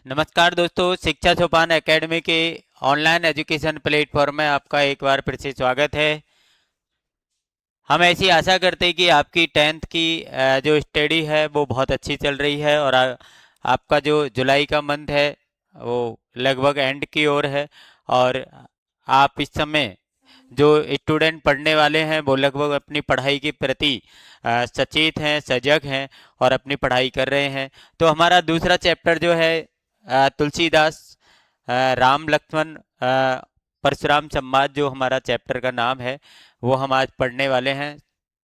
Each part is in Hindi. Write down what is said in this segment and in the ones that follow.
नमस्कार दोस्तों, शिक्षा सोपान एकेडमी के ऑनलाइन एजुकेशन प्लेटफॉर्म में आपका एक बार फिर से स्वागत है। हम ऐसी आशा करते हैं कि आपकी टेंथ की जो स्टडी है वो बहुत अच्छी चल रही है और आपका जो जुलाई का मंथ है वो लगभग एंड की ओर है। और आप इस समय जो स्टूडेंट पढ़ने वाले हैं वो लगभग अपनी पढ़ाई के प्रति सचेत हैं, सजग हैं और अपनी पढ़ाई कर रहे हैं। तो हमारा दूसरा चैप्टर जो है तुलसीदास, राम लक्ष्मण परशुराम संवाद, जो हमारा चैप्टर का नाम है, वो हम आज पढ़ने वाले हैं।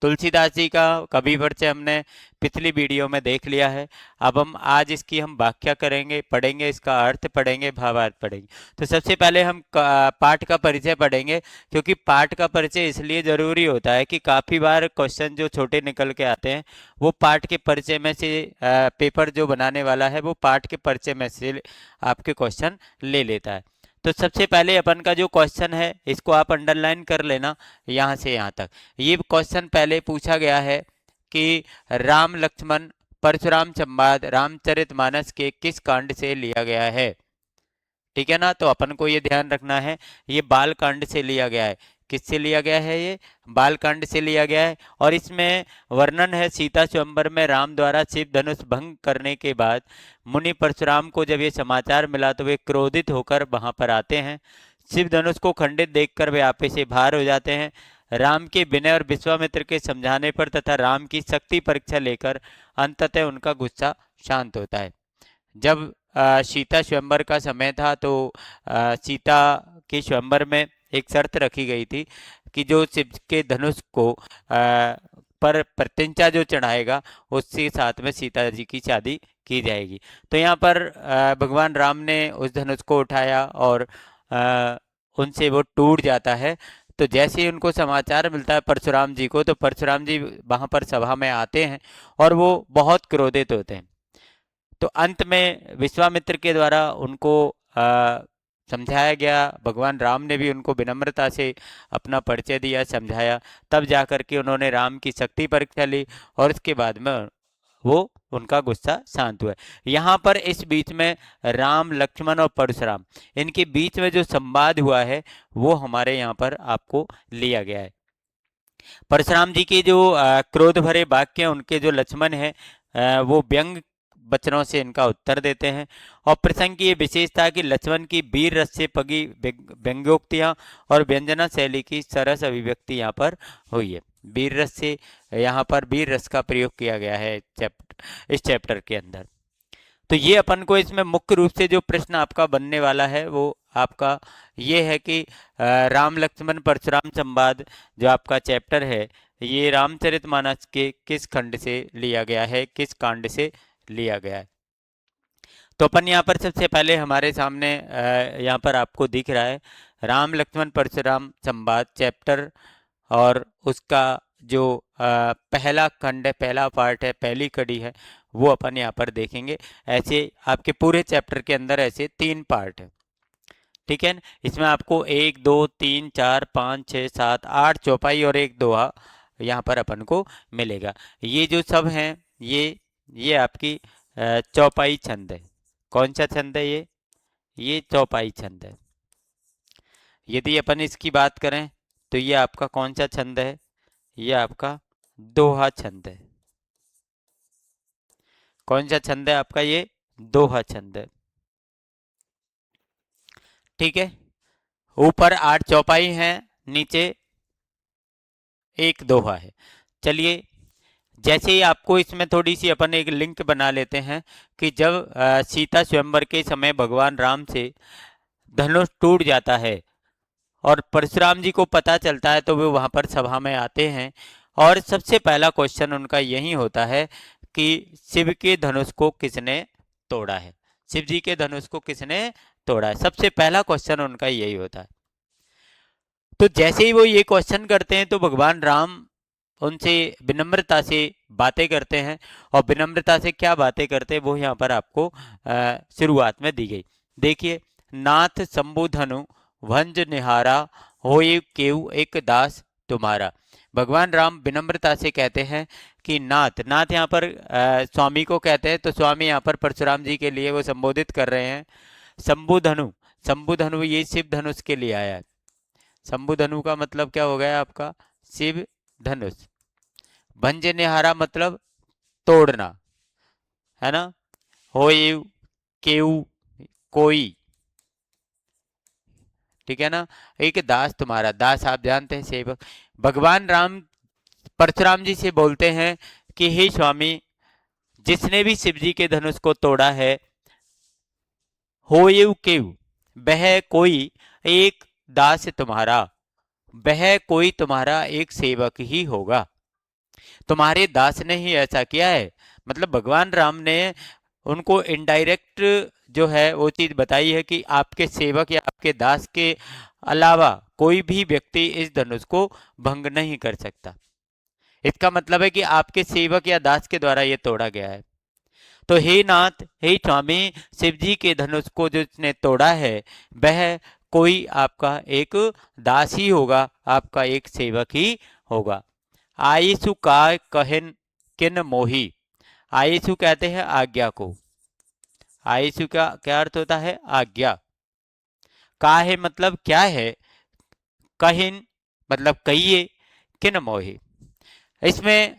तुलसीदास जी का कवि परिचय हमने पिछली वीडियो में देख लिया है। अब हम आज इसकी व्याख्या करेंगे, पढ़ेंगे, इसका अर्थ पढ़ेंगे, भावार्थ पढ़ेंगे। तो सबसे पहले हम पाठ का परिचय पढ़ेंगे, क्योंकि पाठ का परिचय इसलिए जरूरी होता है कि काफी बार क्वेश्चन जो छोटे निकल के आते हैं वो पाठ के परिचय में से पेपर जो बनाने वाला है वो पाठ के परिचय में से आपके क्वेश्चन ले लेता है। तो सबसे पहले अपन का जो क्वेश्चन है इसको आप अंडरलाइन कर लेना, यहाँ से यहाँ तक। ये क्वेश्चन पहले पूछा गया है कि राम लक्ष्मण परशुराम संवाद रामचरितमानस के किस कांड से लिया गया है। ठीक है ना, तो अपन को ये ध्यान रखना है, ये बाल कांड से लिया गया है। किससे लिया गया है? ये बाल कांड से लिया गया है। और इसमें वर्णन है सीता स्वयंवर में राम द्वारा शिव धनुष भंग करने के बाद मुनि परशुराम को जब ये समाचार मिला तो वे क्रोधित होकर वहां पर आते हैं। शिव धनुष को खंडित देखकर वे आपे से बाहर हो जाते हैं। राम के विनय और विश्वामित्र के समझाने पर तथा राम की शक्ति परीक्षा लेकर अंततः उनका गुस्सा शांत होता है। जब सीता स्वयंवर का समय था तो सीता के स्वयंवर में एक शर्त रखी गई थी कि जो शिव के धनुष को पर प्रत्यंचा जो चढ़ाएगा उसके साथ में सीता जी की शादी की जाएगी। तो यहाँ पर भगवान राम ने उस धनुष को उठाया और उनसे वो टूट जाता है। तो जैसे ही उनको समाचार मिलता है परशुराम जी को, तो परशुराम जी वहां पर सभा में आते हैं और वो बहुत क्रोधित होते हैं। तो अंत में विश्वामित्र के द्वारा उनको समझाया गया, भगवान राम ने भी उनको विनम्रता से अपना परिचय दिया, समझाया, तब जाकर के उन्होंने राम की शक्ति परीक्षा ली और उसके बाद में वो उनका गुस्सा शांत हुआ। यहाँ पर इस बीच में राम लक्ष्मण और परशुराम, इनके बीच में जो संवाद हुआ है वो हमारे यहाँ पर आपको लिया गया है। परशुराम जी के जो क्रोध भरे वाक्य, उनके जो लक्ष्मण है वो व्यंग वचनों से इनका उत्तर देते हैं। और प्रसंग की ये विशेषता कि लक्ष्मण की वीर रस से पगी व्यंग्योक्तियां और व्यंजना शैली की सरस अभिव्यक्ति यहाँ पर हुई है। वीर रस से, यहाँ पर वीर रस का प्रयोग किया गया है इस चैप्टर के अंदर। तो ये अपन को इसमें मुख्य रूप से जो प्रश्न आपका बनने वाला है वो आपका ये है कि राम लक्ष्मण परशुराम संवाद जो आपका चैप्टर है ये रामचरितमानस के किस खंड से लिया गया है, किस कांड से लिया गया है। तो अपन यहाँ पर सबसे पहले हमारे सामने यहाँ पर आपको दिख रहा है राम लक्ष्मण परशुराम संवाद चैप्टर, और उसका जो पहला खंड है, पहला पार्ट है, पहली कड़ी है, वो अपन यहाँ पर देखेंगे। ऐसे आपके पूरे चैप्टर के अंदर ऐसे 3 पार्ट है। ठीक है न? इसमें आपको 1 2 3 4 5 6 7 8 चौपाई और एक दोहा यहाँ पर अपन को मिलेगा। ये जो सब हैं ये आपकी चौपाई छंद है। कौन सा छंद है ये चौपाई छंद है। यदि अपन इसकी बात करें तो ये आपका कौन सा छंद है? ये आपका दोहा छंद है। कौन सा छंद है आपका? ये दोहा छंद है। ठीक है, ऊपर 8 चौपाई हैं, नीचे एक दोहा है। चलिए, जैसे ही आपको इसमें थोड़ी सी अपन एक लिंक बना लेते हैं कि जब सीता स्वयंवर के समय भगवान राम से धनुष टूट जाता है और परशुराम जी को पता चलता है तो वे वहां पर सभा में आते हैं और सबसे पहला क्वेश्चन उनका यही होता है कि शिव के धनुष को किसने तोड़ा है। शिव जी के धनुष को किसने तोड़ा है, सबसे पहला क्वेश्चन उनका यही होता है। तो जैसे ही वो ये क्वेश्चन करते हैं तो भगवान राम उनसे विनम्रता से बातें करते हैं। और विनम्रता से क्या बातें करते हैं वो यहाँ पर आपको शुरुआत में दी गई। देखिए, नाथ शंभु धनु भंज निहारा होए केउ एक दास तुम्हारा। भगवान राम विनम्रता से कहते हैं कि नाथ, नाथ यहाँ पर स्वामी को कहते हैं, तो स्वामी यहाँ पर परशुराम जी के लिए वो संबोधित कर रहे हैं। शंभुधनु, शंभुधनु ये शिव धनुष के लिए आया है। शंभुधनु का मतलब क्या हो गया आपका? शिव धनुष। भंजनिहारा मतलब तोड़ना, है ना। होयु, केऊ, कोई, ठीक है ना। एक दास तुम्हारा, दास आप जानते हैं सेवक। भगवान राम परशुराम जी से बोलते हैं कि हे स्वामी, जिसने भी शिव जी के धनुष को तोड़ा है, होयु केऊ, वह कोई एक दास तुम्हारा, वह कोई तुम्हारा एक सेवक ही होगा। तुम्हारे दास ने ही ऐसा किया है। मतलब भगवान राम ने उनको इनडायरेक्ट जो है वो चीज बताई है कि आपके सेवक या आपके दास के अलावा कोई भी व्यक्ति इस धनुष को भंग नहीं कर सकता। इसका मतलब है कि आपके सेवक या दास के द्वारा ये तोड़ा गया है। तो हे नाथ, हे स्वामी, शिव जी के धनुष को जिसने तोड़ा है वह कोई आपका एक दास ही होगा, आपका एक सेवक ही होगा। आयसु का कहन किन मोही, आयसु कहते हैं आज्ञा को। आयसु का क्या अर्थ होता है? आज्ञा। का है मतलब क्या है, कहिन मतलब कहिए, किन मोही, इसमें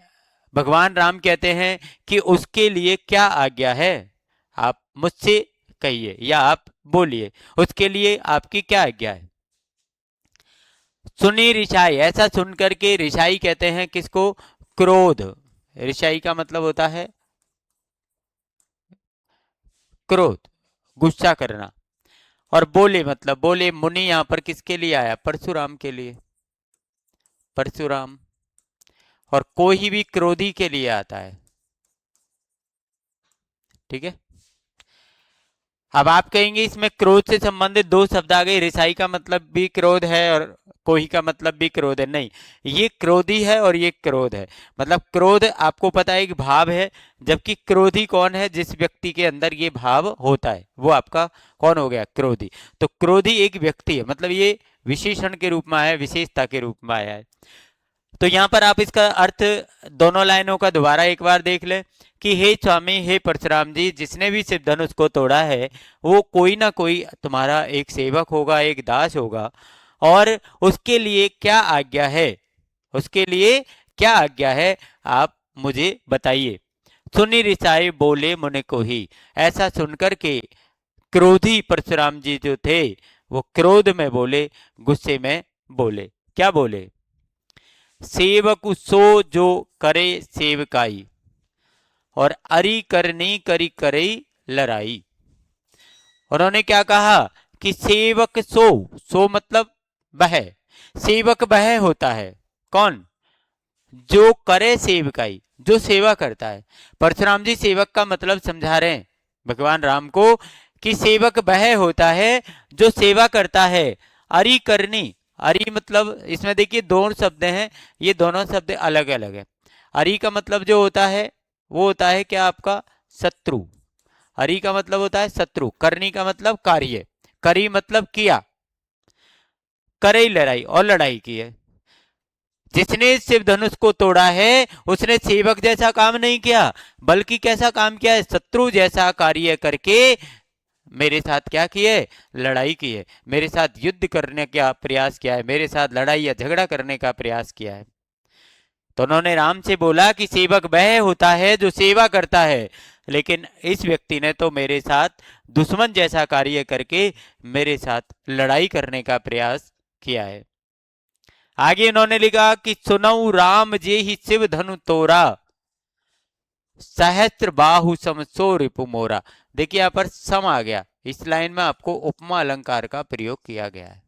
भगवान राम कहते हैं कि उसके लिए क्या आज्ञा है, आप मुझसे कहिए या आप बोलिए, उसके लिए आपकी क्या आज्ञा है। सुनी रिशाई, ऐसा सुनकर के रिशाई कहते हैं किसको? क्रोध। रिशाई का मतलब होता है क्रोध, गुस्सा करना। और बोले मतलब बोले, मुनि यहां पर किसके लिए आया? परशुराम के लिए, परशुराम। और कोई भी क्रोधी के लिए आता है, ठीक है। अब आप कहेंगे इसमें क्रोध से संबंधित दो शब्द आ गए, रिसाई का मतलब भी क्रोध है और कोही का मतलब भी क्रोध है। नहीं, ये क्रोधी है और ये क्रोध है। मतलब क्रोध आपको पता है कि भाव है, जबकि क्रोधी कौन है? जिस व्यक्ति के अंदर ये भाव होता है वो आपका कौन हो गया? क्रोधी। तो क्रोधी एक व्यक्ति है, मतलब ये विशेषण के रूप में आया है, विशेषता के रूप में आया है। तो यहाँ पर आप इसका अर्थ दोनों लाइनों का दोबारा एक बार देख ले कि हे स्वामी, हे परशुराम जी, जिसने भी शिव धनुष को तोड़ा है वो कोई ना कोई तुम्हारा एक सेवक होगा, एक दास होगा। और उसके लिए क्या आज्ञा है, उसके लिए क्या आज्ञा है, आप मुझे बताइए। सुनी रिसाई बोले मुनि को ही, ऐसा सुनकर के क्रोधी परशुराम जी जो थे वो क्रोध में बोले, गुस्से में बोले। क्या बोले? सेवक सो जो करे सेवकाई, और अरी करनी करी करे लड़ाई। उन्होंने क्या कहा कि सेवक सो, सो मतलब वह, सेवक वह होता है कौन? जो करे सेवकाई, जो सेवा करता है। परशुराम जी सेवक का मतलब समझा रहे हैं भगवान राम को कि सेवक वह होता है जो सेवा करता है। अरी करनी, अरी मतलब इसमें देखिए दोनों शब्द हैं, ये दोनों शब्द अलग अलग है। अरी का मतलब जो होता है वो होता है क्या आपका? शत्रु। अरी का मतलब होता है शत्रु। करनी का मतलब कार्य, करी मतलब किया, करे लड़ाई और लड़ाई की है। जिसने शिव धनुष को तोड़ा है उसने सेवक जैसा काम नहीं किया, बल्कि कैसा काम किया है? शत्रु जैसा कार्य करके मेरे साथ क्या किए? लड़ाई की है, मेरे साथ युद्ध करने का प्रयास किया है, मेरे साथ लड़ाई या झगड़ा करने का प्रयास किया है। तो उन्होंने राम से बोला कि सेवक वह होता है जो सेवा करता है, लेकिन इस व्यक्ति ने तो मेरे साथ दुश्मन जैसा कार्य करके मेरे साथ लड़ाई करने का प्रयास किया है। आगे इन्होंने लिखा कि सुनऊ राम जे ही शिव धनु तोरा, सहस्त्र बाहु समसो रिपु मोरा। देखिए यहाँ पर सम आ गया, इस लाइन में आपको उपमा अलंकार का प्रयोग किया गया है।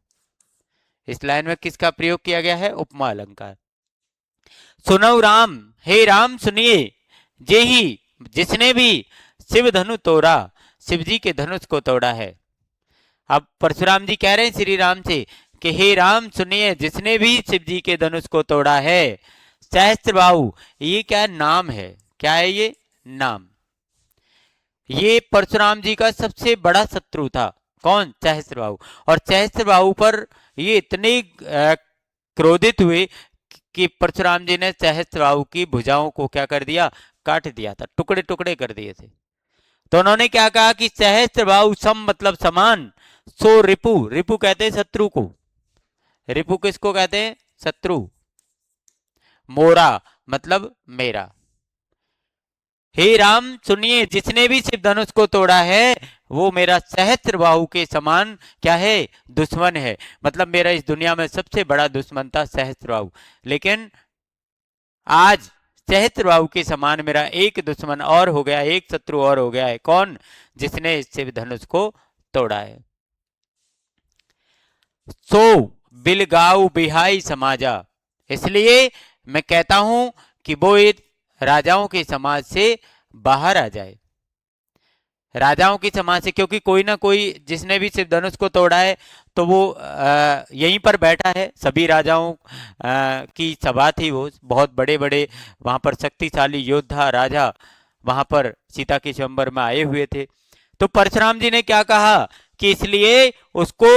इस लाइन में किसका प्रयोग किया गया है? उपमा अलंकार। सुनऊ राम, हे राम सुनिए, जे ही जिसने भी शिव धनु तोड़ा, शिव जी के धनुष को तोड़ा है। अब परशुराम जी कह रहे हैं श्री राम से कि हे राम सुनिए, जिसने भी शिव जी के धनुष को तोड़ा है। सहस्त्रबाहु, ये क्या नाम है? क्या है ये? नाम। ये परशुराम जी का सबसे बड़ा शत्रु था। कौन? सहस्त्रबाहु। और सहस्त्रबाहु पर ये इतने क्रोधित हुए कि परशुराम जी ने सहस्त्रबाहु की भुजाओं को क्या कर दिया, काट दिया था, टुकड़े टुकड़े कर दिए थे। तो उन्होंने क्या कहा कि सहस्त्रबाहु सम मतलब समान, सो रिपु, रिपु कहते हैं शत्रु को, रिपु किसको कहते हैं, शत्रु, मोरा मतलब मेरा। हे राम सुनिए, जिसने भी शिव धनुष को तोड़ा है वो मेरा सहस्त्रबाहु के समान क्या है, दुश्मन है। मतलब मेरा इस दुनिया में सबसे बड़ा दुश्मन था सहस्त्रबाहु, लेकिन आज सहस्त्रबाहु के समान मेरा एक दुश्मन और हो गया, एक शत्रु और हो गया है। कौन, जिसने इस शिव धनुष को तोड़ा है। सो बिलगाऊ बिहाई समाजा, इसलिए मैं कहता हूं कि वो एक राजाओं के समाज से बाहर आ जाए, राजाओं की समाज से, क्योंकि कोई ना कोई जिसने भी शिव धनुष को तोड़ा है तो वो यहीं पर बैठा है। सभी राजाओं की सभा थी, वो बहुत बड़े बड़े वहां पर शक्तिशाली योद्धा राजा वहां पर सीता के स्वयंवर में आए हुए थे। तो परशुराम जी ने क्या कहा कि इसलिए उसको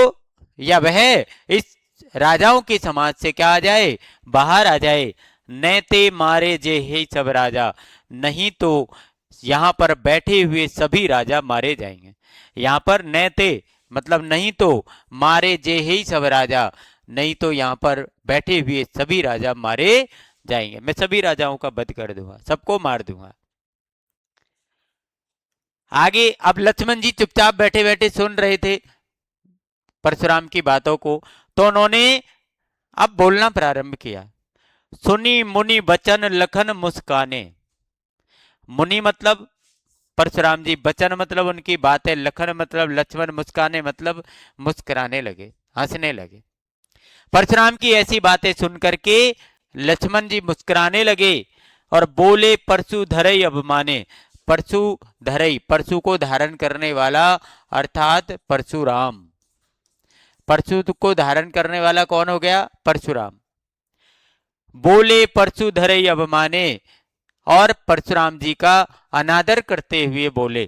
या वह इस राजाओं के समाज से क्या आ जाए, बाहर आ जाए। नैते मारे जे हे सब राजा, नहीं तो यहां पर बैठे हुए सभी राजा मारे जाएंगे। यहां पर नैते मतलब नहीं तो, मारे जे ही सब राजा, नहीं तो यहां पर बैठे हुए सभी राजा मारे जाएंगे। मैं सभी राजाओं का वध कर दूंगा, सबको मार दूंगा। आगे अब लक्ष्मण जी चुपचाप बैठे बैठे सुन रहे थे परशुराम की बातों को, तो उन्होंने अब बोलना प्रारंभ किया। सुनी मुनि बचन लखन मुस्काने, मुनि मतलब परशुराम जी, बचन मतलब उनकी बातें, लखन मतलब लक्ष्मण, मुस्काने मतलब मुस्कुराने लगे, हंसने लगे। परशुराम की ऐसी बातें सुनकर के लक्ष्मण जी मुस्कुराने लगे और बोले, परशु धरई अभिमाने, परशु धरई, परशु को धारण करने वाला अर्थात परशुराम, परशु को धारण करने वाला कौन हो गया, परशुराम। बोले परशु धरई अभिमाने, और परशुराम जी का अनादर करते हुए बोले।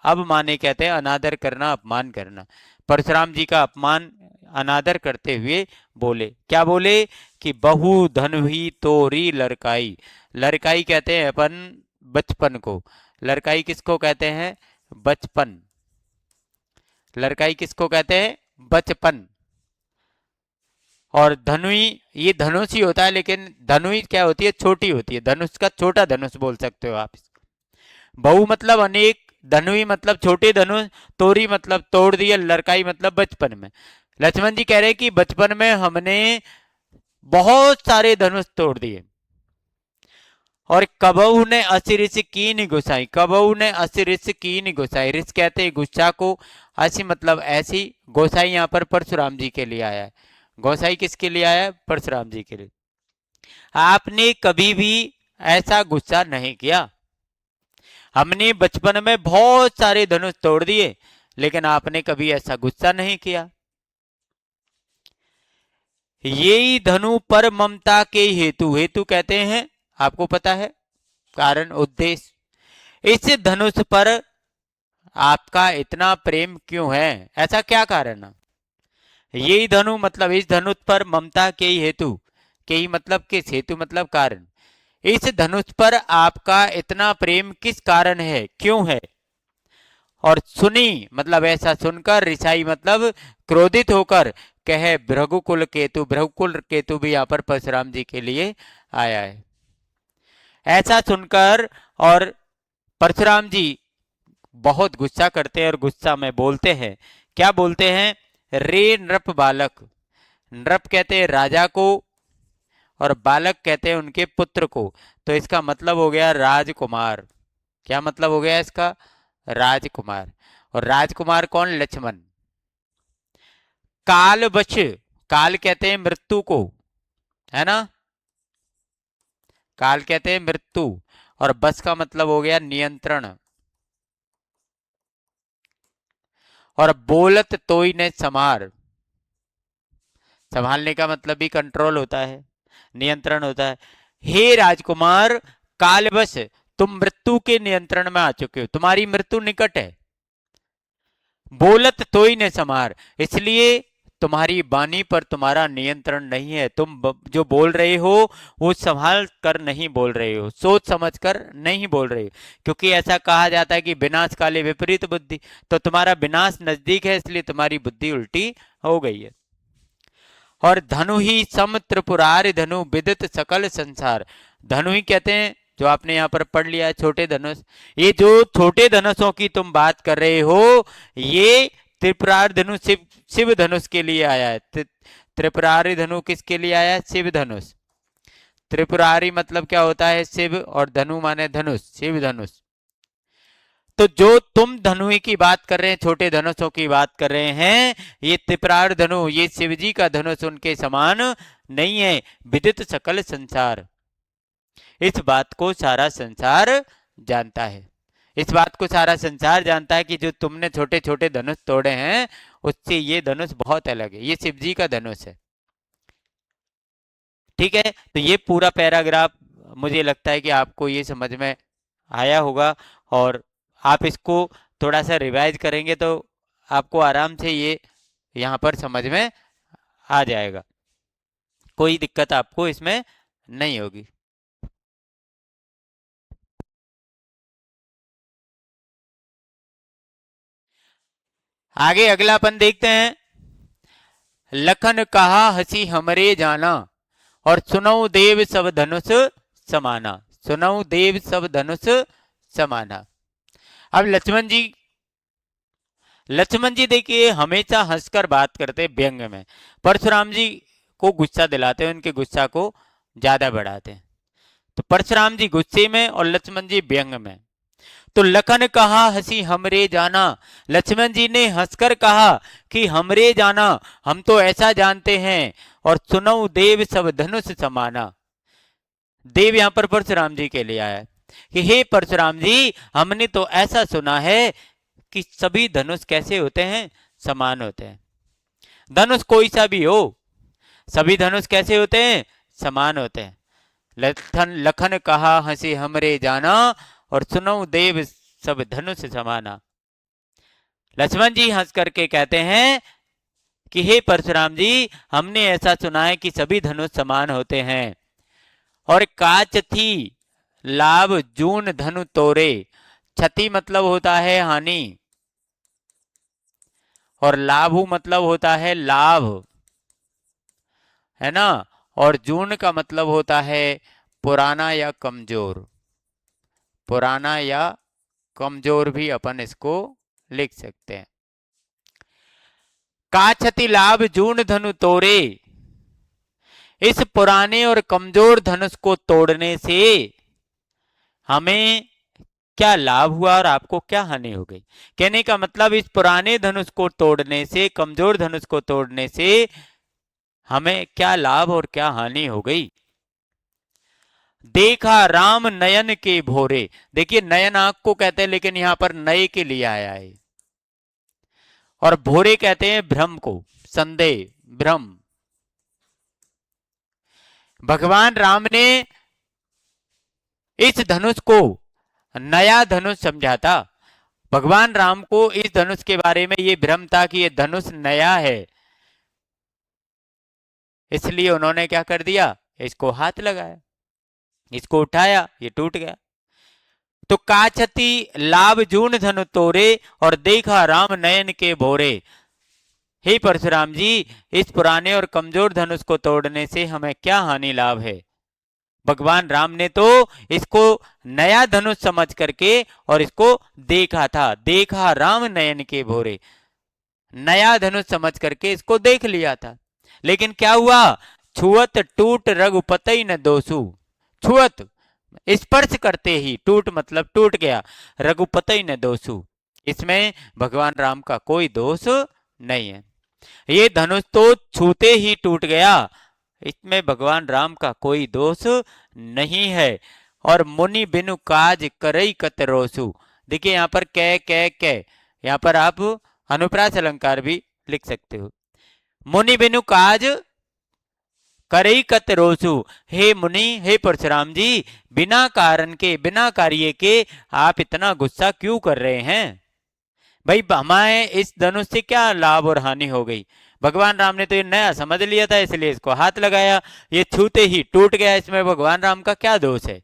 अवमाने कहते हैं अनादर करना, अपमान करना। परशुराम जी का अपमान अनादर करते हुए बोले। क्या बोले कि बहु धनवी तोरी लड़काई, लड़काई कहते हैं अपन बचपन को, लड़काई किसको कहते हैं, बचपन, लड़काई किसको कहते हैं, बचपन। और धनुई, ये धनुष ही होता है, लेकिन धनुई क्या होती है, छोटी होती है, धनुष का छोटा धनुष बोल सकते हो आप। बहु मतलब अनेक, धनुई मतलब छोटे धनुष, तोरी मतलब तोड़ दिए, लड़काई मतलब बचपन में। लक्ष्मण जी कह रहे कि बचपन में हमने बहुत सारे धनुष तोड़ दिए। और कबहू ने असी ऋषि की नहीं गुस्साई, कबहू ने असी ऋषि की नहीं गुस्साई, ऋषि कहते हैं गुस्सा को, असी मतलब ऐसी, गोसाई यहाँ पर परशुराम जी के लिए आया है। गोसाई किसके लिए आया है, परशुराम जी के लिए। आपने कभी भी ऐसा गुस्सा नहीं किया, हमने बचपन में बहुत सारे धनुष तोड़ दिए, लेकिन आपने कभी ऐसा गुस्सा नहीं किया। यही धनु पर ममता के हेतु, हेतु कहते हैं आपको पता है, कारण, उद्देश्य। इस धनुष पर आपका इतना प्रेम क्यों है, ऐसा क्या कारण है। यही धनु मतलब इस धनुष पर ममता के ही हेतु, के ही मतलब किस, हेतु मतलब कारण। इस धनुष पर आपका इतना प्रेम किस कारण है, क्यों है। और सुनी मतलब ऐसा सुनकर, रिसाई मतलब क्रोधित होकर, कहे भृगुकुल केतु, भृगुकुल केतु भी यहाँ पर परशुराम जी के लिए आया है। ऐसा सुनकर और परशुराम जी बहुत गुस्सा करते हैं और गुस्सा में बोलते हैं। क्या बोलते हैं, रे नृप बालक, नृप कहते हैं राजा को और बालक कहते हैं उनके पुत्र को, तो इसका मतलब हो गया राजकुमार। क्या मतलब हो गया इसका, राजकुमार। और राजकुमार कौन, लक्ष्मण। काल बच, काल कहते हैं मृत्यु को, है ना, काल कहते हैं मृत्यु, और बस का मतलब हो गया नियंत्रण। और बोलत तोई ने समार, संभालने का मतलब भी कंट्रोल होता है, नियंत्रण होता है। हे राजकुमार, कालवश तुम मृत्यु के नियंत्रण में आ चुके हो, तुम्हारी मृत्यु निकट है। बोलत तोई ने समार, इसलिए तुम्हारी वाणी पर तुम्हारा नियंत्रण नहीं है। तुम जो बोल रहे हो वो संभाल कर नहीं बोल रहे हो, सोच समझ कर नहीं बोल रहे हो, क्योंकि ऐसा कहा जाता है कि विनाश काले विपरीत बुद्धि। तो तुम्हारा विनाश नजदीक है, इसलिए तुम्हारी बुद्धि उल्टी हो गई है। और धनु ही सम त्रिपुरारि धनु विदित सकल संसार। धनु ही कहते हैं, जो आपने यहाँ पर पढ़ लिया है, छोटे धनुष। ये जो छोटे धनुषों की तुम बात कर रहे हो, ये त्रिपुरारि धनु शिव शिव धनुष के लिए आया है। त्रिपुरारि धनु किसके लिए आया है? शिव धनुष। त्रिपुरारि मतलब क्या होता है? शिव, और धनु माने धनुष, शिव धनुष। तो जो तुम धनुई की बात कर रहे हैं, छोटे धनुषों की बात कर रहे हैं, ये त्रिपुरार धनु, ये शिवजी का धनुष उनके समान नहीं है। विदित सकल संसार, इस बात को सारा संसार जानता है। इस बात को सारा संसार जानता है कि जो तुमने छोटे छोटे धनुष तोड़े हैं, उससे ये धनुष बहुत अलग है, ये शिवजी का धनुष है। ठीक है, तो ये पूरा पैराग्राफ मुझे लगता है कि आपको ये समझ में आया होगा, और आप इसको थोड़ा सा रिवाइज करेंगे तो आपको आराम से ये यहाँ पर समझ में आ जाएगा, कोई दिक्कत आपको इसमें नहीं होगी। आगे अगला अपन देखते हैं। लखन कहा हसी हमरे जाना, और सुनऊ देव सब धनुष समाना। सुनऊ देव सब धनुष समाना। अब लक्ष्मण जी देखिए हमेशा हंसकर बात करते व्यंग में, परशुराम जी को गुस्सा दिलाते हैं, उनके गुस्सा को ज्यादा बढ़ाते हैं। तो परशुराम जी गुस्से में और लक्ष्मण जी व्यंग में। तो लखन कहा हंसी हमरे जाना, लक्ष्मण जी ने हंसकर कहा कि हमरे जाना, हम तो ऐसा जानते हैं। और सुनऊ देव सब धनुष समाना, देव यहां पर परशुराम जी के लिए आया कि हे परशुराम जी, हमने तो ऐसा सुना है कि सभी धनुष कैसे होते हैं? समान होते हैं। धनुष कोई सा भी हो, सभी धनुष कैसे होते हैं? समान होते हैं। लखन कहा हंसी हमरे जाना, और सुनो देव सब धनुष समाना। लक्ष्मण जी हंस करके कहते हैं कि हे परशुराम जी, हमने ऐसा सुना है कि सभी धनुष समान होते हैं। और काच थी लाभ जून धनु तोरे, क्षति मतलब होता है हानि, और लाभु मतलब होता है लाभ, है ना। और जून का मतलब होता है पुराना या कमजोर, पुराना या कमजोर भी अपन इसको लिख सकते हैं। काछति लाभ जून धनु तोरे, इस पुराने और कमजोर धनुष को तोड़ने से हमें क्या लाभ हुआ और आपको क्या हानि हो गई? कहने का मतलब इस पुराने धनुष को तोड़ने से, कमजोर धनुष को तोड़ने से हमें क्या लाभ और क्या हानि हो गई? देखा राम नयन के भोरे, देखिए नयन आंख को कहते हैं, लेकिन यहां पर नए के लिए आया है। और भोरे कहते हैं भ्रम को, संदेह, भ्रम। भगवान राम ने इस धनुष को नया धनुष समझा था। भगवान राम को इस धनुष के बारे में ये भ्रम था कि ये धनुष नया है, इसलिए उन्होंने क्या कर दिया? इसको हाथ लगाया, इसको उठाया, ये टूट गया। तो काछती लाभ जून धनु तोरे, और देखा राम नयन के भोरे। हे परशुराम जी, इस पुराने और कमजोर धनुष को तोड़ने से हमें क्या हानि लाभ है? भगवान राम ने तो इसको नया धनुष समझ करके और इसको देखा था। देखा राम नयन के भोरे, नया धनुष समझ करके इसको देख लिया था। लेकिन क्या हुआ? छुअत टूट रघुपति न दोषु। छुअत स्पर्श करते ही, टूट मतलब टूट गया, रघुपति न दोषु, इसमें भगवान राम का कोई दोष नहीं है। ये धनुष तो छूते ही टूट गया, इसमें भगवान राम का कोई दोष नहीं है। और मुनि बिनु काज करई कतरोसु, देखिए यहाँ पर कै, यहाँ पर आप अनुप्रास अलंकार भी लिख सकते हो। मुनि बिनु काज करई कतरोसु, हे मुनि, हे परशुराम जी, बिना कारण के, बिना कार्य के आप इतना गुस्सा क्यों कर रहे हैं? भाई हमारे इस धनुष से क्या लाभ और हानि हो गई? भगवान राम ने तो ये नया समझ लिया था, इसलिए इसको हाथ लगाया, ये छूते ही टूट गया, इसमें भगवान राम का क्या दोष है।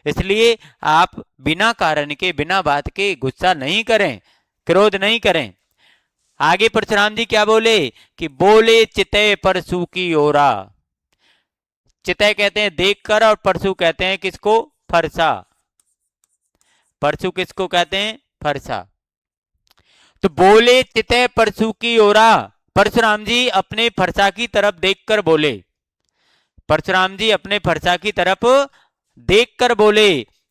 इसलिए आप बिना कारण के, बिना बात के गुस्सा नहीं करें, क्रोध नहीं करें। आगे परशुराम जी क्या बोले कि बोले चितय परशु की ओरा। चितय कहते हैं देखकर, और परशु कहते हैं किसको, फरसा। परशु किसको कहते हैं, फरसा। तो बोले चितय परशु की ओरा, परशुराम जी अपने फरसा की तरफ देखकर बोले। परशुराम जी अपने फरसा की तरफ देखकर बोले,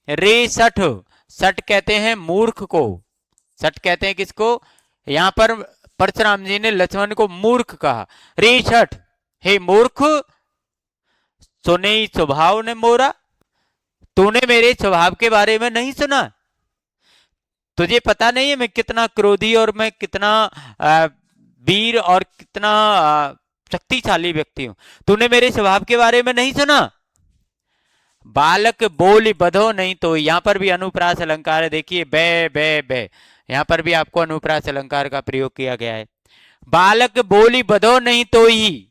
रे सठ। सठ कहते हैं मूर्ख को, सठ कहते हैं किसको, यहां पर परशुराम जी ने लक्ष्मण को मूर्ख कहा। रे सठ, हे मूर्ख, सुने स्वभाव ने मोरा, तूने मेरे स्वभाव के बारे में नहीं सुना, तुझे पता नहीं है मैं कितना क्रोधी और मैं कितना वीर और कितना शक्तिशाली व्यक्ति हूं, तूने मेरे स्वभाव के बारे में नहीं सुना। बालक बोल बधो नहीं तो, यहां पर भी अनुप्रास अलंकार है, देखिए बे बे बे, यहां पर भी आपको अनुप्रास अलंकार का प्रयोग किया गया है। बालक बोली बधो नहीं तो ही,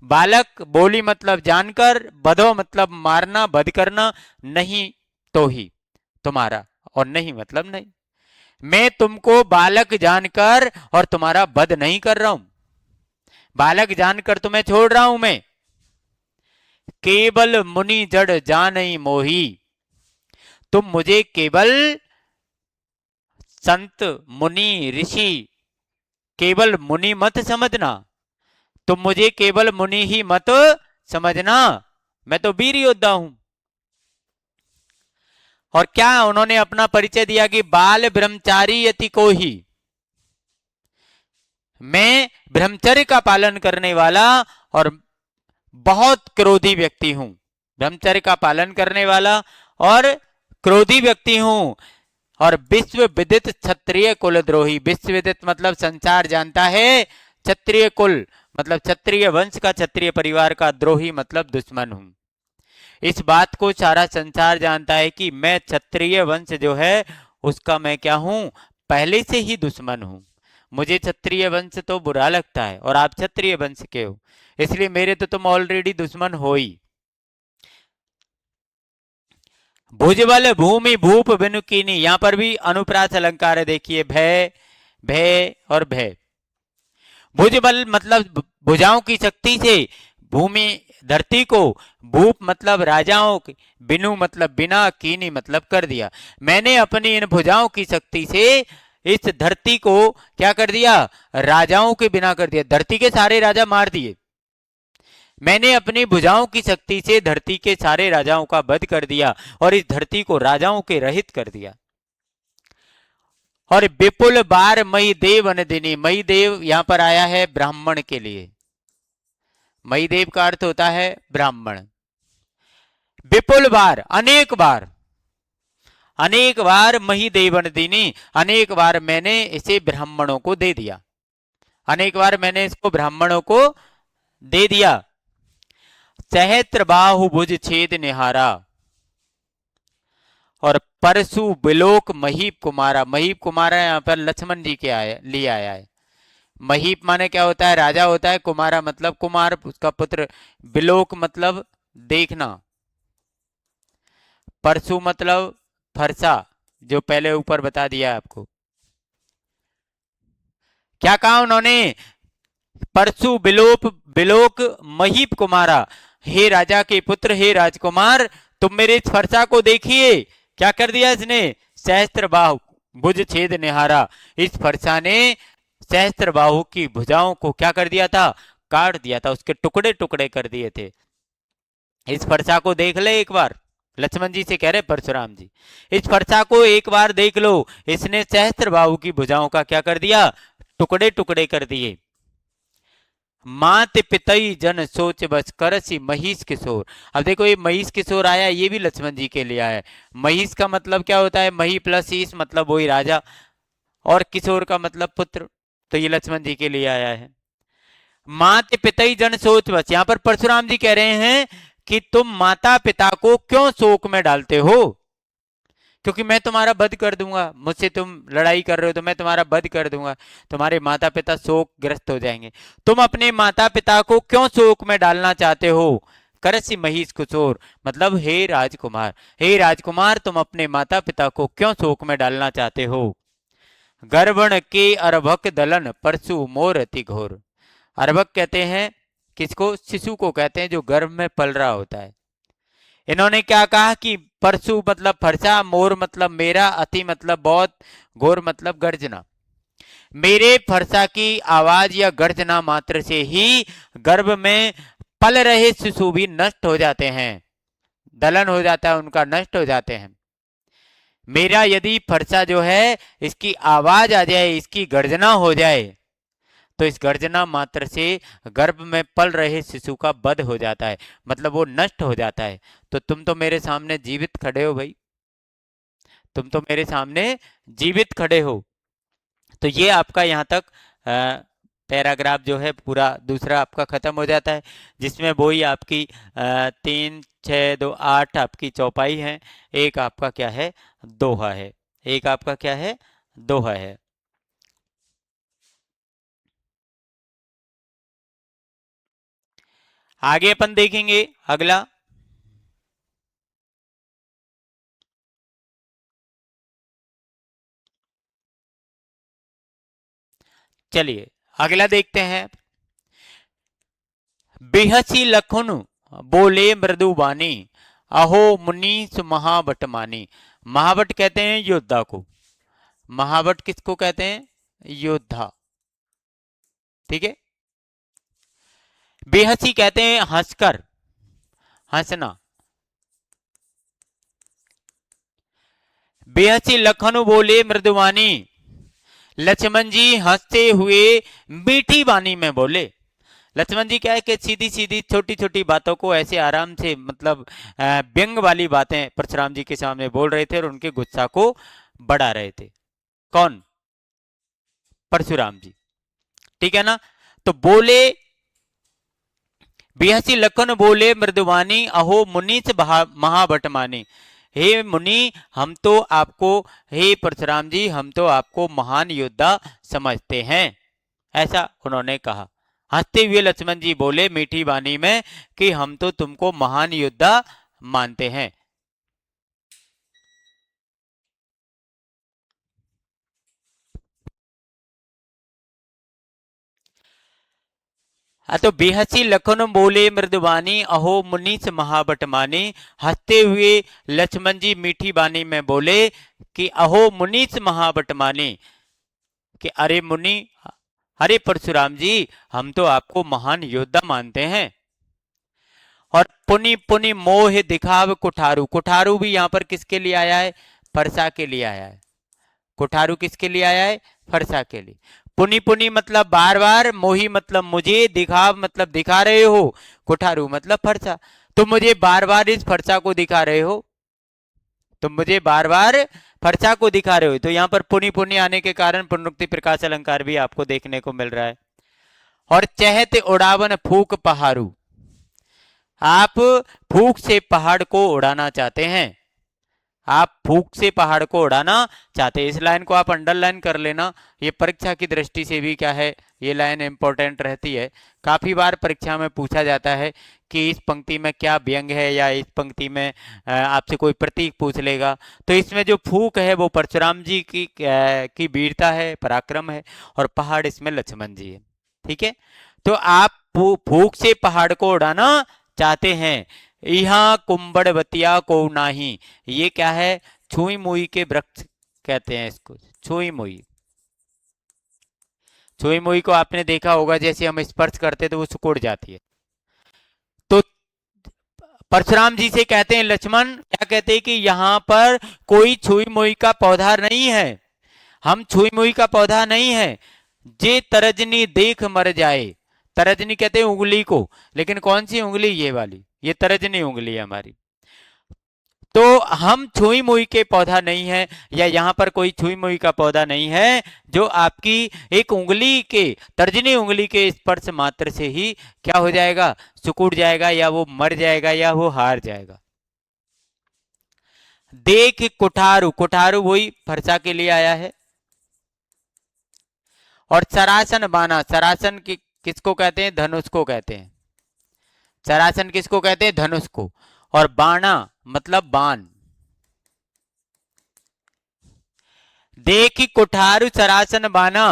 बालक बोली मतलब जानकर, बधो मतलब मारना, वध करना, नहीं तो ही तुम्हारा, और नहीं मतलब नहीं। मैं तुमको बालक जानकर और तुम्हारा वध नहीं कर रहा हूं, बालक जानकर तुम्हें छोड़ रहा हूं मैं। केवल मुनि जड़ जानई मोही, तुम मुझे केवल संत मुनि ऋषि, केवल मुनि मत समझना, तुम मुझे केवल मुनि ही मत समझना, मैं तो वीर योद्धा हूं। और क्या उन्होंने अपना परिचय दिया कि बाल ब्रह्मचारी यति को ही, मैं ब्रह्मचर्य का पालन करने वाला और बहुत क्रोधी व्यक्ति हूं, ब्रह्मचर्य का पालन करने वाला और क्रोधी व्यक्ति हूं, और विश्व विदित क्षत्रिय कुलद्रोही। विश्व विदित मतलब संसार जानता है, क्षत्रिय कुल मतलब क्षत्रिय वंश का, क्षत्रिय परिवार का, द्रोही मतलब दुश्मन हूं। इस बात को सारा संसार जानता है कि मैं क्षत्रिय वंश जो है उसका मैं क्या हूं, पहले से ही दुश्मन हूं। मुझे क्षत्रिय वंश तो बुरा लगता है और आप क्षत्रिय वंश के हो, इसलिए मेरे तो तुम ऑलरेडी दुश्मन हो ही। भुजबल भूमि भूप बिनुकीनी, यहां पर भी अनुप्रास अलंकार है, देखिए भय, भय और भय। भुजबल मतलब भुजाओं की शक्ति से, भूमि धरती को, भूप मतलब राजाओं की, बिनु मतलब बिना, कीनी मतलब कर दिया। मैंने अपनी इन भुजाओं की शक्ति से इस धरती को क्या कर दिया, राजाओं के बिना कर दिया, धरती के सारे राजा मार दिए। मैंने अपनी भुजाओं की शक्ति से धरती के सारे राजाओं का वध कर दिया और इस धरती को राजाओं के रहित कर दिया। और विपुल बार मई देव अनदिनी, मई देव यहां पर आया है ब्राह्मण के लिए, मई देव का अर्थ होता है ब्राह्मण। विपुल बार अनेक बार, अनेक बार मही देवन दीनी, अनेक बार मैंने इसे ब्राह्मणों को दे दिया, अनेक बार मैंने इसको ब्राह्मणों को दे दिया। सहस्त्र बाहु भुज छेद निहारा, और परशु बिलोक महीप कुमारा, महीप कुमारा यहां पर लक्ष्मण जी के लिए आया है। महीप माने क्या होता है, राजा होता है, कुमारा मतलब कुमार, उसका पुत्र, बिलोक मतलब देखना, परशु मतलब फरसा, जो पहले ऊपर बता दिया आपको। क्या कहा उन्होंने, परशु बिलोप बिलोक महीप कुमारा, हे राजा के पुत्र, हे राजकुमार, तुम मेरे इस फरसा को देखिए, क्या कर दिया इसने, सहस्त्र बाहु भुज छेद निहारा, इस फरसा ने सहस्त्र बाहु की भुजाओं को क्या कर दिया था, काट दिया था, उसके टुकड़े टुकड़े कर दिए थे। इस फरसा को देख ले एक बार, लक्ष्मण जी से कह रहे परशुराम जी, इस फरसा को एक बार देख लो, इसने सहस्त्र बाहु की भुजाओं का क्या कर दिया, टुकड़े टुकड़े कर दिए। मात पितई जन सोच बस करसी महिष किशोर, अब देखो ये महिष किशोर आया, ये भी लक्ष्मण जी के लिए आया है। महिष का मतलब क्या होता है, मही प्लस ईश मतलब वही राजा, और किशोर का मतलब पुत्र, तो ये लक्ष्मण जी के लिए आया है। मात पितई जन सोच बस, यहां पर परशुराम जी कह रहे हैं कि तुम माता पिता को क्यों शोक में डालते हो, क्योंकि मैं तुम्हारा वध कर दूंगा, मुझसे तुम लड़ाई कर रहे हो तो मैं तुम्हारा वध कर दूंगा, तुम्हारे माता पिता शोक ग्रस्त हो जाएंगे। तुम अपने माता पिता को क्यों शोक में डालना चाहते हो? करसी महिष कुचोर, मतलब हे राजकुमार, हे राजकुमार तुम अपने माता पिता को क्यों शोक में डालना चाहते हो? गर्भण के अर्भक दलन परशु मोर अति घोर। अर्भक कहते हैं किसको? शिशु को कहते हैं जो गर्भ में पल रहा होता है। इन्होंने क्या कहा कि परशु मतलब फरसा, मोर मतलब मेरा, अति मतलब बहुत, घोर मतलब गर्जना। मेरे फरसा की आवाज या गर्जना मात्र से ही गर्भ में पल रहे शिशु भी नष्ट हो जाते हैं, दलन हो जाता है उनका, नष्ट हो जाते हैं। मेरा यदि फरसा जो है इसकी आवाज आ जाए, इसकी गर्जना हो जाए, तो इस गर्जना मात्र से गर्भ में पल रहे शिशु का वध हो जाता है, मतलब वो नष्ट हो जाता है। तो तुम तो मेरे सामने जीवित खड़े हो भाई, तुम तो मेरे सामने जीवित खड़े हो। तो ये आपका यहाँ तक पैराग्राफ जो है पूरा दूसरा आपका खत्म हो जाता है, जिसमें वही आपकी 3, 6, 2, 8 आपकी चौपाई है, एक आपका क्या है? दोहा है, एक आपका क्या है? दोहा है। आगे अपन देखेंगे अगला। चलिए अगला देखते हैं। बेहसी लखुन बोले मृदु बानी, अहो मुनीस महाबट मानी। महाबट कहते हैं योद्धा को, महाबट किसको कहते हैं? योद्धा, ठीक है। बेहसी कहते हैं हंसकर, हंसना। बेहसी लखन बोले मृदुवानी, लक्ष्मण जी हंसते हुए मीठी वाणी में बोले। लक्ष्मण जी क्या है कि सीधी सीधी छोटी छोटी बातों को ऐसे आराम से, मतलब व्यंग वाली बातें परशुराम जी के सामने बोल रहे थे और उनके गुस्सा को बढ़ा रहे थे। कौन? परशुराम जी, ठीक है ना। तो बोले बिहसी लखन बोले मृदुवानी, अहो मुनीच महाबट मानी। हे मुनि, हम तो आपको, हे परशुराम जी हम तो आपको महान योद्धा समझते हैं, ऐसा उन्होंने कहा। हंसते हुए लक्ष्मण जी बोले मीठी वाणी में कि हम तो तुमको महान योद्धा मानते हैं। तो बेहसी लखन बोले मृदुवानी, अहो मुनीस महाबट मानी। हंसते हुए लक्ष्मण जी मीठी वाणी में बोले कि अहो मुनीस महाबट मानी, कि अरे मुनि, अरे परशुराम जी हम तो आपको महान योद्धा मानते हैं। और पुनि पुनि मोह दिखाव कुठारू, कुठारू भी यहां पर किसके लिए आया है? फरसा के लिए आया है। कुठारू किसके लिए आया है? फरसा के लिए। पुनि पुनि मतलब बार बार, मोही मतलब मुझे, दिखाव मतलब दिखा रहे हो, कुठारू मतलब फरसा। तुम मुझे बार बार इस फरसा को दिखा रहे हो, तुम मुझे बार बार फरसा को दिखा रहे हो। तो यहाँ पर पुनि पुनि आने के कारण पुनरुक्ति प्रकाश अलंकार भी आपको देखने को मिल रहा है। और चहते उड़ावन फूक पहाड़ू, आप फूक से पहाड़ को उड़ाना चाहते हैं, आप फूक से पहाड़ को उड़ाना चाहते हैं। इस लाइन को आप अंडरलाइन कर लेना, ये परीक्षा की दृष्टि से भी क्या है, ये लाइन इंपॉर्टेंट रहती है। काफी बार परीक्षा में पूछा जाता है कि इस पंक्ति में क्या व्यंग है, या इस पंक्ति में आपसे कोई प्रतीक पूछ लेगा। तो इसमें जो फूक है वो परशुराम जी की वीरता है, पराक्रम है, और पहाड़ इसमें लक्ष्मण जी है, ठीक है। तो आप फूक से पहाड़ को उड़ाना चाहते हैं। यहाँ कुंबड़वतिया को नाही, ये क्या है? छुई मुई के वृक्ष कहते हैं इसको, छुई मुई। छुई मुई को आपने देखा होगा, जैसे हम स्पर्श करते तो वो सिकुड़ जाती है। तो परशुराम जी से कहते हैं लक्ष्मण, क्या कहते हैं कि यहाँ पर कोई छुई मुई का पौधा नहीं है, हम छुई मुई का पौधा नहीं है। जे तरजनी देख मर जाए, तरजनी कहते हैं उंगली को, लेकिन कौन सी उंगली? ये वाली, ये तरजनी उंगली है हमारी। तो हम छुई मुई के पौधा नहीं है, या यहाँ पर कोई छुई मुई का पौधा नहीं है जो आपकी एक उंगली के, तर्जनी उंगली के स्पर्श मात्र से ही क्या हो जाएगा? सिकुड़ जाएगा, या वो मर जाएगा, या वो हार जाएगा। देख कुठारू, कुठारू वही फरसा के लिए आया है। और सरासन बाना, सरासन किसको कहते हैं? धनुष को कहते हैं। सरासन किसको कहते हैं? धनुष को। और बाणा मतलब बाण। देख कुठारू सरासन बाना,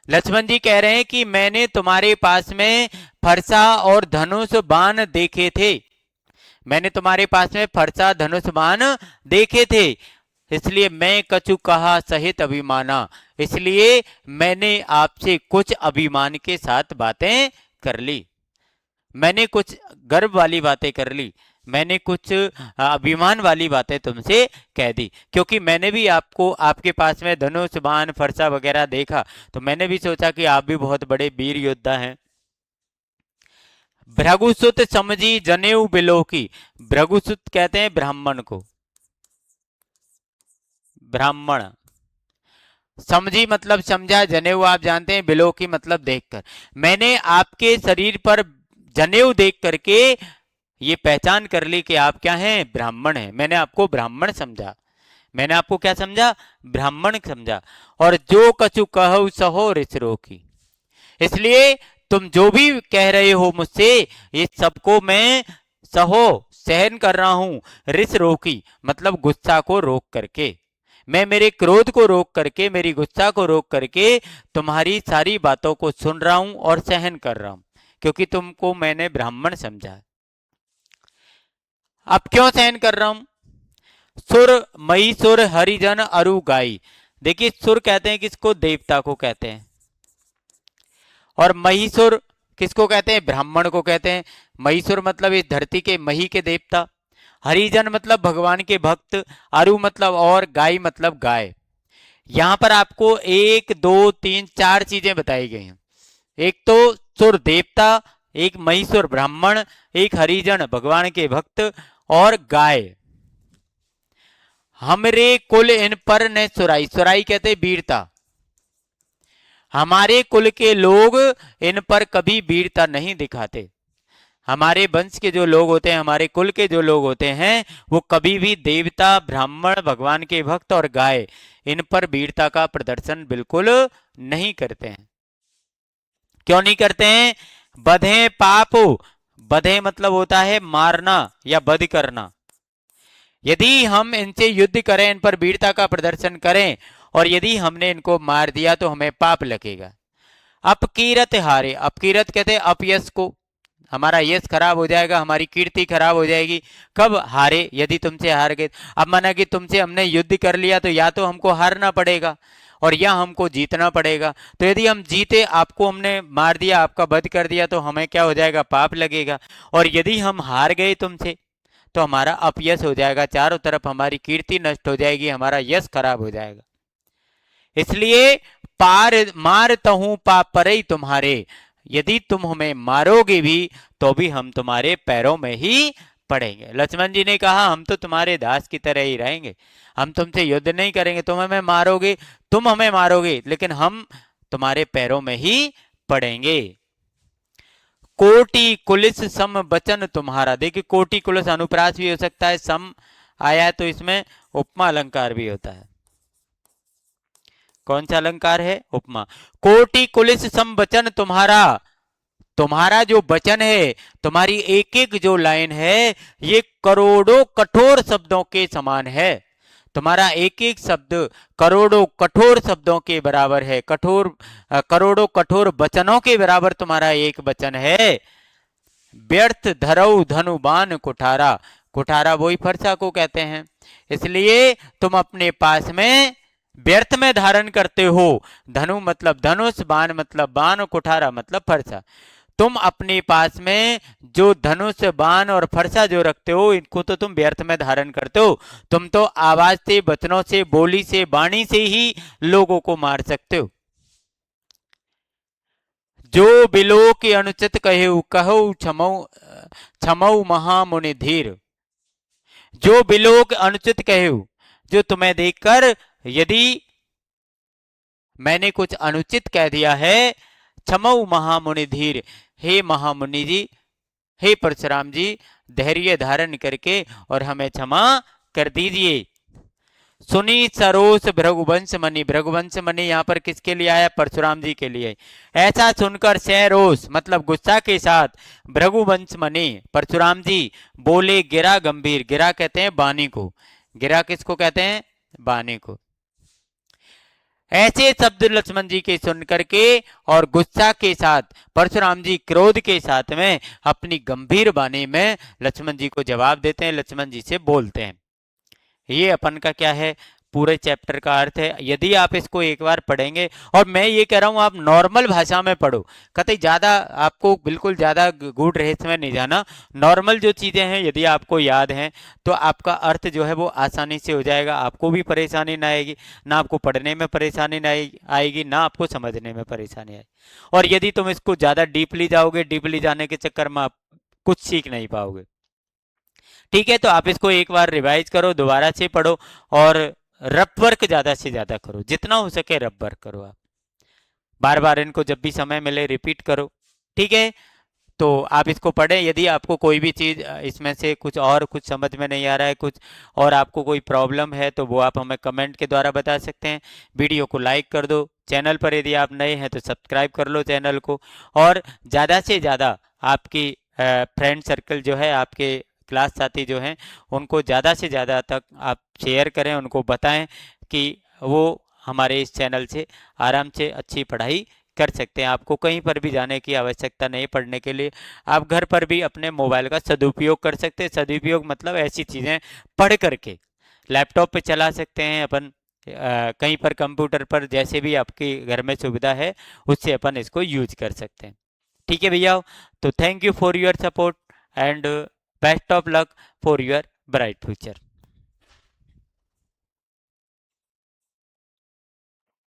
लक्ष्मण जी कह रहे हैं कि मैंने तुम्हारे पास में फरसा और धनुष बाण देखे थे। मैंने तुम्हारे पास में फरसा धनुष बाण देखे थे, इसलिए मैं कछु कहा सहित अभिमाना, इसलिए मैंने आपसे कुछ अभिमान के साथ बातें कर ली। मैंने कुछ गर्व वाली बातें कर ली, मैंने कुछ अभिमान वाली बातें तुमसे कह दी, क्योंकि मैंने भी आपको, आपके पास में धनुष बाण फरसा वगैरह देखा, तो मैंने भी सोचा कि आप भी बहुत बड़े वीर योद्धा हैं। भृगुसुत समझी जनेऊ बिलोकी, भृगुसुत कहते हैं ब्राह्मण को, ब्राह्मण। समझी मतलब समझा, जनेऊ आप जानते हैं, बिलोकी मतलब देखकर। मैंने आपके शरीर पर जनेऊ देख करके ये पहचान कर ली कि आप क्या हैं? ब्राह्मण हैं। मैंने आपको ब्राह्मण समझा, मैंने आपको क्या समझा? ब्राह्मण समझा। और जो कछु कहो सहो ऋष रोकी, इसलिए तुम जो भी कह रहे हो मुझसे, ये सबको मैं सहो सहन कर रहा हूं। ऋष रोकी मतलब गुस्सा को रोक करके, मैं मेरे क्रोध को रोक करके, मेरी गुस्सा को रोक करके तुम्हारी सारी बातों को सुन रहा हूं और सहन कर रहा हूं, क्योंकि तुमको मैंने ब्राह्मण समझा। अब क्यों सहन कर रहा हूं? सुर मई सुर हरिजन अरु गाई, देखिए सुर कहते हैं किसको? देवता को कहते हैं। और महिसुर किसको कहते हैं? ब्राह्मण को कहते हैं। महिसुर मतलब इस धरती के मही के देवता, हरिजन मतलब भगवान के भक्त, अरु मतलब और, गाय मतलब गाय। यहां पर आपको 1 2 3 4 चीजें बताई गई हैं। एक तो सुर देवता, एक महिसुर ब्राह्मण, एक हरिजन भगवान के भक्त, और गाय। हमरे कुल इन पर न सुराई, सुराई कहते वीरता, हमारे कुल के लोग इन पर कभी वीरता नहीं दिखाते। हमारे वंश के जो लोग होते हैं, हमारे कुल के जो लोग होते हैं, वो कभी भी देवता, ब्राह्मण, भगवान के भक्त और गाय, इन पर वीरता का प्रदर्शन बिल्कुल नहीं करते हैं। क्यों नहीं करते हैं? बधे पाप, बधे मतलब होता है मारना या वध करना। यदि हम इनसे युद्ध करें, इन पर वीरता का प्रदर्शन करें, और यदि हमने इनको मार दिया तो हमें पाप लगेगा। अपकीरत हारे, अपकीरत कहते हैं अपयश को, हमारा यश खराब हो जाएगा, हमारी कीर्ति खराब हो जाएगी। कब? हारे, यदि तुमसे हार गए। अब माना कि तुमसे हमने युद्ध कर लिया, तो या तो हमको हारना पड़ेगा और या हमको जीतना पड़ेगा। तो यदि हम जीते, आपको हमने मार दिया, आपका वध कर दिया, तो हमें क्या हो जाएगा? पाप लगेगा। और यदि हम हार गए तुमसे, तो हमारा अपयश हो जाएगा, चारों तरफ हमारी कीर्ति नष्ट हो जाएगी, हमारा यश खराब हो जाएगा। इसलिए पार मार तहूं पाप परई तुम्हारे, यदि तुम हमें मारोगे भी तो भी हम तुम्हारे पैरों में ही पड़ेंगे। लक्ष्मण जी ने कहा हम तो तुम्हारे दास की तरह ही रहेंगे, हम तुमसे युद्ध नहीं करेंगे, तुम हमें मारोगे, तुम हमें मारोगे, लेकिन हम तुम्हारे पैरों में ही पड़ेंगे। कोटि कुलिस सम बचन तुम्हारा, देखिए कोटि कुलिस अनुप्रास भी हो सकता है, सम आया है तो इसमें उपमा अलंकार भी होता है। कौन सा अलंकार है? उपमा। कोटि कुलिस सम वचन तुम्हारा, तुम्हारा जो वचन है, तुम्हारी एक एक जो लाइन है, ये करोड़ों कठोर शब्दों के समान है। तुम्हारा एक एक शब्द करोड़ों कठोर शब्दों के बराबर है, करोड़ों कठोर वचनों के बराबर तुम्हारा एक वचन है। व्यर्थ धरऊ धनुबान कुठारा, कुठारा वही फरसा को कहते हैं, इसलिए तुम अपने पास में व्यर्थ में धारण करते हो। धनु मतलब धनुष, बाण मतलब बाण, कुठारा मतलब फरसा। तुम अपने पास में जो धनुष, बाण और फरसा जो रखते हो, इनको तो तुम व्यर्थ में धारण करते हो। तुम तो आवाज से, वचनों से, बोली से, वाणी से ही लोगों को मार सकते हो। जो बिलो के अनुचित कहे कहो क्षमऊ, क्षमऊ महामुनि धीर, जो बिलोक अनुचित कहे, जो तुम्हें देखकर यदि मैंने कुछ अनुचित कह दिया है, क्षमऊ महामुनि धीर, हे महामुनि जी, हे परशुराम जी, धैर्य धारण करके और हमें क्षमा कर दीजिए। सुनी सरोस भृगुवंश मणि, भृगुवंश मणि यहाँ पर किसके लिए आया? परशुराम जी के लिए। ऐसा सुनकर सरोस मतलब गुस्सा के साथ भृगुवंश मणि परशुराम जी बोले गिरा गंभीर, गिरा कहते हैं बानी को, गिरा किसको कहते हैं? बानी को। ऐसे शब्द लक्ष्मण जी के सुन करके और गुस्सा के साथ परशुराम जी क्रोध के साथ में अपनी गंभीर वाणी में लक्ष्मण जी को जवाब देते हैं, लक्ष्मण जी से बोलते हैं। ये अपन का क्या है? पूरे चैप्टर का अर्थ है। यदि आप इसको एक बार पढ़ेंगे, और मैं ये कह रहा हूं आप नॉर्मल भाषा में पढ़ो, कतई ज्यादा आपको बिल्कुल ज्यादा गूढ़ रहस्य में नहीं जाना, नॉर्मल जो चीजें हैं यदि आपको याद हैं तो आपका अर्थ जो है वो आसानी से हो जाएगा, आपको भी परेशानी ना आएगी, ना आपको पढ़ने में परेशानी ना आएगी, ना आपको समझने में परेशानी आएगी। और यदि तुम इसको ज्यादा डीपली जाओगे, डीपली जाने के चक्कर में आप कुछ सीख नहीं पाओगे। ठीक है, तो आप इसको एक बार रिवाइज करो, दोबारा से पढ़ो, और रफ वर्क ज्यादा से ज्यादा करो, जितना हो सके रफ वर्क करो। आप बार बार इनको जब भी समय मिले रिपीट करो। ठीक है, तो आप इसको पढ़ें। यदि आपको कोई भी चीज़ इसमें से कुछ और कुछ समझ में नहीं आ रहा है, कुछ और आपको कोई प्रॉब्लम है, तो वो आप हमें कमेंट के द्वारा बता सकते हैं। वीडियो को लाइक कर दो, चैनल पर यदि आप नए हैं तो सब्सक्राइब कर लो चैनल को, और ज़्यादा से ज़्यादा आपकी फ्रेंड सर्कल जो है, आपके क्लास साथी जो हैं, उनको ज़्यादा से ज़्यादा तक आप शेयर करें, उनको बताएं कि वो हमारे इस चैनल से आराम से अच्छी पढ़ाई कर सकते हैं। आपको कहीं पर भी जाने की आवश्यकता नहीं पढ़ने के लिए, आप घर पर भी अपने मोबाइल का सदुपयोग कर सकते हैं। सदुपयोग मतलब ऐसी चीज़ें पढ़ करके लैपटॉप पे चला सकते हैं अपन, कहीं पर कंप्यूटर पर, जैसे भी आपके घर में सुविधा है उससे अपन इसको यूज कर सकते हैं। ठीक है भैया, तो thank you for your support and best of luck for your bright future.